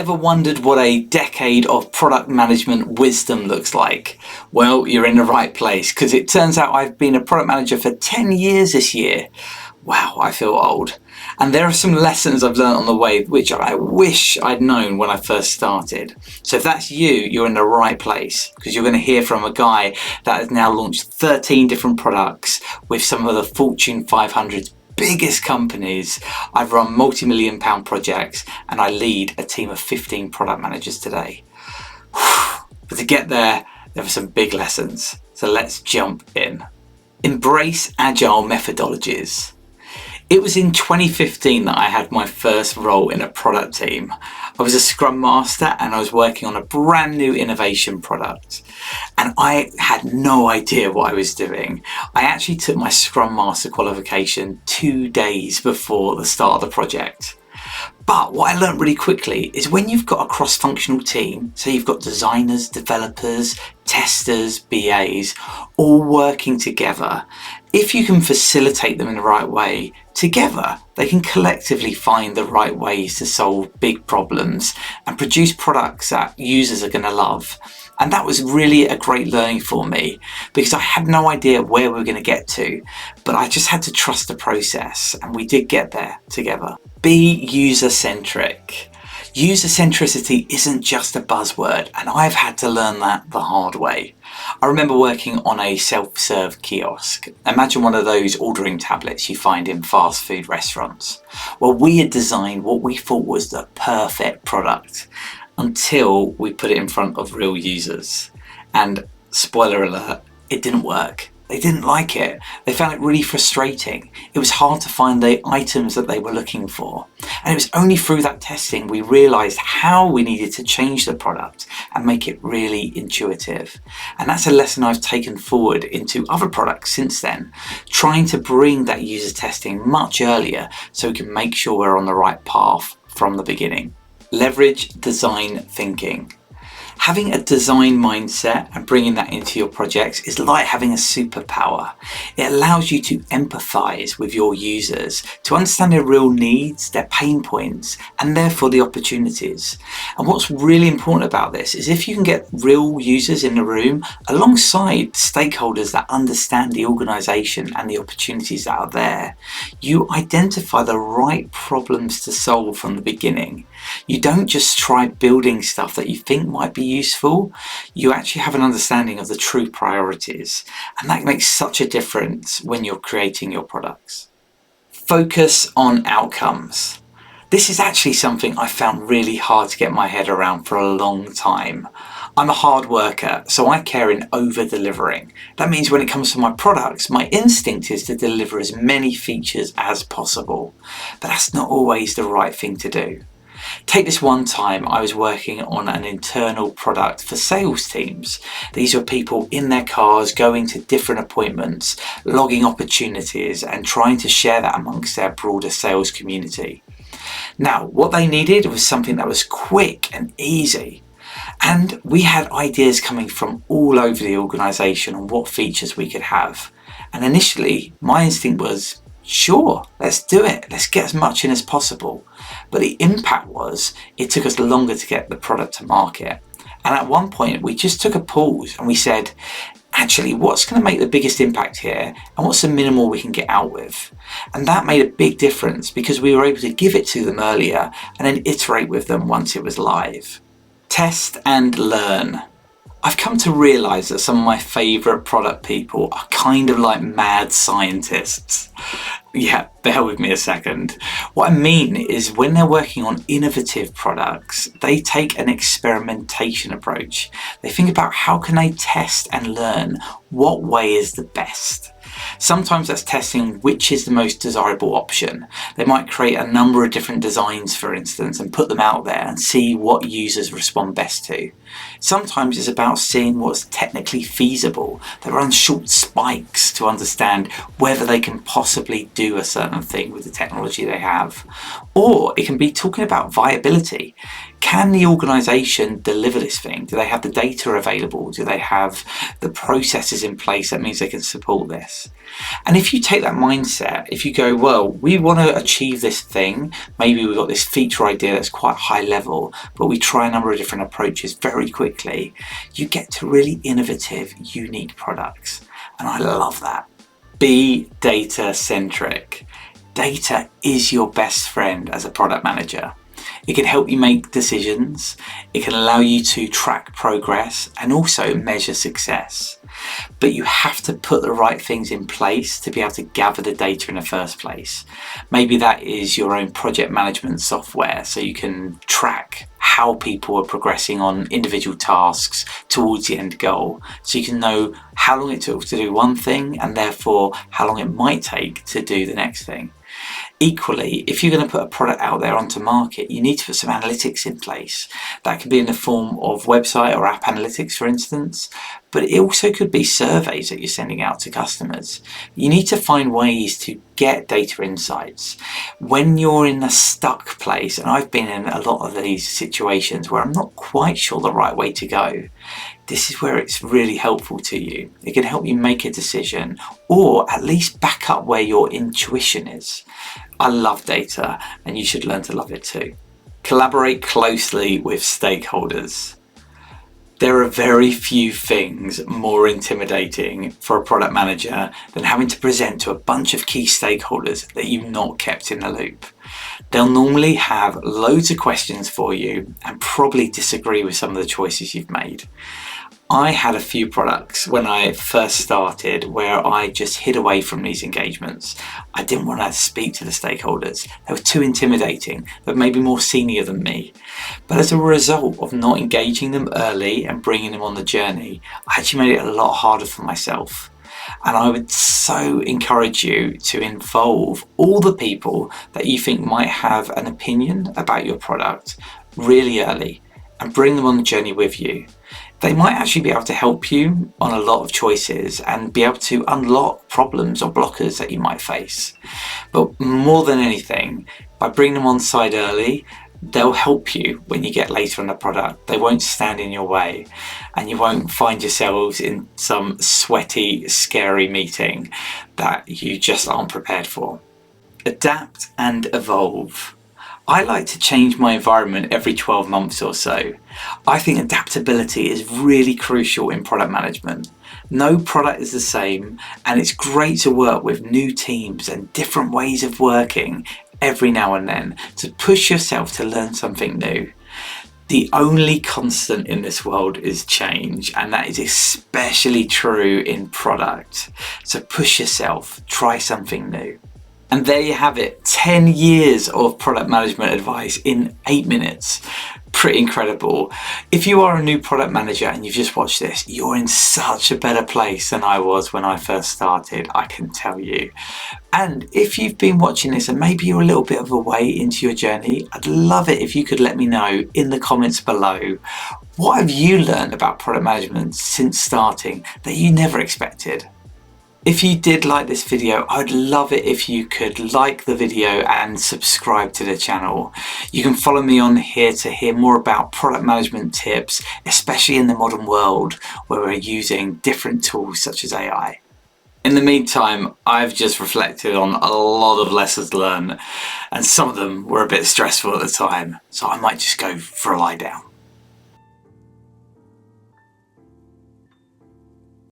Ever wondered what a decade of product management wisdom looks like? Well, you're in the right place, because it turns out I've been a product manager for 10 years this year. Wow, I feel old. And there are some lessons I've learned on the way which I wish I'd known when I first started. So if that's you, you're in the right place, because you're going to hear from a guy that has now launched 13 different products with some of the Fortune 500's biggest companies. I've run multi-million pound projects and I lead a team of 15 product managers today. But to get there were some big lessons. So let's jump in. Embrace Agile methodologies. It was in 2015 that I had my first role in a product team. I was a Scrum Master and I was working on a brand new innovation product. And I had no idea what I was doing. I actually took my Scrum Master qualification 2 days before the start of the project. But what I learned really quickly is when you've got a cross-functional team, so you've got designers, developers, testers, BAs, all working together, if you can facilitate them in the right way, together they can collectively find the right ways to solve big problems and produce products that users are going to love. And that was really a great learning for me, because I had no idea where we were going to get to, but I just had to trust the process, and we did get there together. Be user-centric. User-centricity isn't just a buzzword, and I've had to learn that the hard way. I remember working on a self-serve kiosk. Imagine one of those ordering tablets you find in fast food restaurants. Well, we had designed what we thought was the perfect product until we put it in front of real users. And spoiler alert, it didn't work. They didn't like it. They found it really frustrating. It was hard to find the items that they were looking for. And it was only through that testing we realized how we needed to change the product and make it really intuitive. And that's a lesson I've taken forward into other products since then, trying to bring that user testing much earlier so we can make sure we're on the right path from the beginning. Leverage design thinking. Having a design mindset and bringing that into your projects is like having a superpower. It allows you to empathize with your users, to understand their real needs, their pain points, and therefore the opportunities. And what's really important about this is if you can get real users in the room alongside stakeholders that understand the organization and the opportunities that are there, you identify the right problems to solve from the beginning. You don't just try building stuff that you think might be useful, you actually have an understanding of the true priorities, and that makes such a difference when you're creating your products. Focus on outcomes. This is actually something I found really hard to get my head around for a long time. I'm a hard worker, so I care in over-delivering. That means when it comes to my products, my instinct is to deliver as many features as possible, but that's not always the right thing to do. Take this one time I was working on an internal product for sales teams. These were people in their cars going to different appointments, logging opportunities and trying to share that amongst their broader sales community. Now, what they needed was something that was quick and easy. And we had ideas coming from all over the organisation on what features we could have. And initially, my instinct was, sure, let's do it. Let's get as much in as possible. But the impact was it took us longer to get the product to market. And at one point we just took a pause and we said, actually, what's going to make the biggest impact here and what's the minimal we can get out with? And that made a big difference because we were able to give it to them earlier and then iterate with them once it was live. Test and learn. I've come to realise that some of my favourite product people are kind of like mad scientists. Yeah, bear with me a second. What I mean is when they're working on innovative products, they take an experimentation approach. They think about how can they test and learn what way is the best. Sometimes that's testing which is the most desirable option. They might create a number of different designs, for instance, and put them out there and see what users respond best to. Sometimes it's about seeing what's technically feasible. They run short spikes to understand whether they can possibly do a certain thing with the technology they have. Or it can be talking about viability. Can the organisation deliver this thing? Do they have the data available? Do they have the processes in place that means they can support this? And if you take that mindset, if you go, well, we want to achieve this thing, maybe we've got this feature idea that's quite high level, but we try a number of different approaches very quickly, you get to really innovative, unique products. And I love that. Be data-centric. Data is your best friend as a product manager. It can help you make decisions, it can allow you to track progress and also measure success. But you have to put the right things in place to be able to gather the data in the first place. Maybe that is your own project management software, so you can track how people are progressing on individual tasks towards the end goal. So you can know how long it took to do one thing and therefore how long it might take to do the next thing. Equally, if you're going to put a product out there onto market, you need to put some analytics in place. That could be in the form of website or app analytics, for instance, but it also could be surveys that you're sending out to customers. You need to find ways to get data insights. When you're in a stuck place, and I've been in a lot of these situations where I'm not quite sure the right way to go, this is where it's really helpful to you. It can help you make a decision or at least back up where your intuition is. I love data and you should learn to love it too. Collaborate closely with stakeholders. There are very few things more intimidating for a product manager than having to present to a bunch of key stakeholders that you've not kept in the loop. They'll normally have loads of questions for you and probably disagree with some of the choices you've made. I had a few products when I first started where I just hid away from these engagements. I didn't want to speak to the stakeholders. They were too intimidating, but maybe more senior than me. But as a result of not engaging them early and bringing them on the journey, I actually made it a lot harder for myself. And I would so encourage you to involve all the people that you think might have an opinion about your product really early and bring them on the journey with you. They might actually be able to help you on a lot of choices and be able to unlock problems or blockers that you might face. But more than anything, by bringing them on side early, they'll help you when you get later in the product. They won't stand in your way and you won't find yourselves in some sweaty, scary meeting that you just aren't prepared for. Adapt and evolve. I like to change my environment every 12 months or so. I think adaptability is really crucial in product management. No product is the same, and it's great to work with new teams and different ways of working every now and then to push yourself to learn something new. The only constant in this world is change, and that is especially true in product. So push yourself, try something new. And there you have it, 10 years of product management advice in 8 minutes. Pretty incredible. If you are a new product manager and you've just watched this, you're in such a better place than I was when I first started, I can tell you. And if you've been watching this and maybe you're a little bit of a way into your journey, I'd love it if you could let me know in the comments below. What have you learned about product management since starting that you never expected? If you did like this video, I'd love it if you could like the video and subscribe to the channel. You can follow me on here to hear more about product management tips, especially in the modern world where we're using different tools such as AI. In the meantime, I've just reflected on a lot of lessons learned, and some of them were a bit stressful at the time, so I might just go for a lie down.